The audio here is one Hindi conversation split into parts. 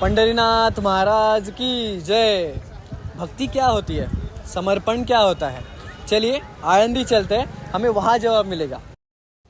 पंढरीनाथ महाराज की जय। भक्ति क्या होती है, समर्पण क्या होता है, चलिए आळंदी चलते हैं, हमें वहाँ जवाब मिलेगा।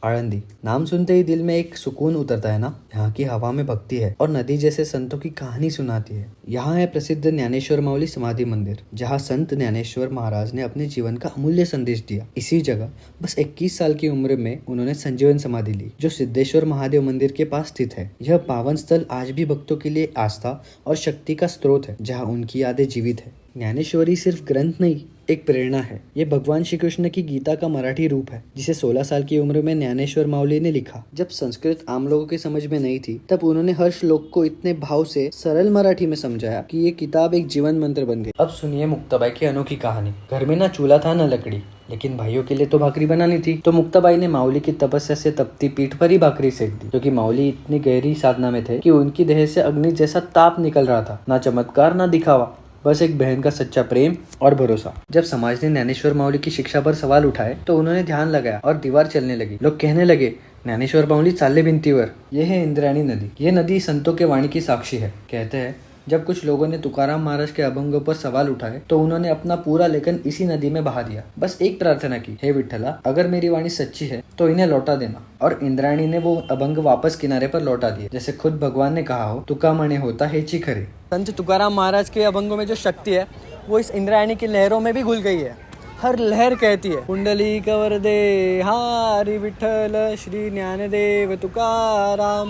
आळंदी नाम सुनते ही दिल में एक सुकून उतरता है ना। यहाँ की हवा में भक्ति है और नदी जैसे संतों की कहानी सुनाती है। यहाँ है प्रसिद्ध ज्ञानेश्वर माउली समाधि मंदिर, जहाँ संत ज्ञानेश्वर महाराज ने अपने जीवन का अमूल्य संदेश दिया। इसी जगह बस 21 साल की उम्र में उन्होंने संजीवन समाधि ली, जो सिद्धेश्वर महादेव मंदिर के पास स्थित है। यह पावन स्थल आज भी भक्तों के लिए आस्था और शक्ति का स्रोत है, जहाँ उनकी यादें जीवित है। ज्ञानेश्वरी सिर्फ ग्रंथ नहीं, एक प्रेरणा है। ये भगवान श्री कृष्ण की गीता का मराठी रूप है, जिसे 16 साल की उम्र में ज्ञानेश्वर माउली ने लिखा। जब संस्कृत आम लोगों के समझ में नहीं थी, तब उन्होंने हर श्लोक को इतने भाव से सरल मराठी में समझाया कि ये किताब एक जीवन मंत्र बन गई। अब सुनिए मुक्ताबाई की अनोखी कहानी। घर में ना चूल्हा था न लकड़ी, लेकिन भाइयों के लिए तो भाकरी बनानी थी। तो मुक्ताबाई ने माउली की तपस्या से तपती पीठ पर ही भाकरी सेक दी, क्योंकि माउली इतनी गहरी साधना में थे कि उनकी देह से अग्नि जैसा ताप निकल रहा था। ना चमत्कार ना दिखावा, बस एक बहन का सच्चा प्रेम और भरोसा। जब समाज ने ज्ञानेश्वर माउली की शिक्षा पर सवाल उठाए, तो उन्होंने ध्यान लगाया और दीवार चलने लगी। लोग कहने लगे, ज्ञानेश्वर माउली चाले भिंतीवर। यह है इंद्रायणी नदी। ये नदी संतों के वाणी की साक्षी है। कहते हैं, जब कुछ लोगों ने तुकाराम महाराज के अभंगों पर सवाल उठाए, तो उन्होंने अपना पूरा लेखन इसी नदी में बहा दिया। बस एक प्रार्थना की, हे विठ्ठला, अगर मेरी वाणी सच्ची है तो इन्हें लौटा देना। और इंद्रायणी ने वो अभंग वापस किनारे पर लौटा दिए, जैसे खुद भगवान ने कहा हो, तुका मणे होता हेची खरे। संत तुकाराम महाराज के अभंगों में जो शक्ति है, वो इस इंद्रायणी की लहरों में भी घुल गई है। हर लहर कहती है, कुंडली कवरदे हारी विठ्ठल श्री ज्ञानदेव तुकाराम।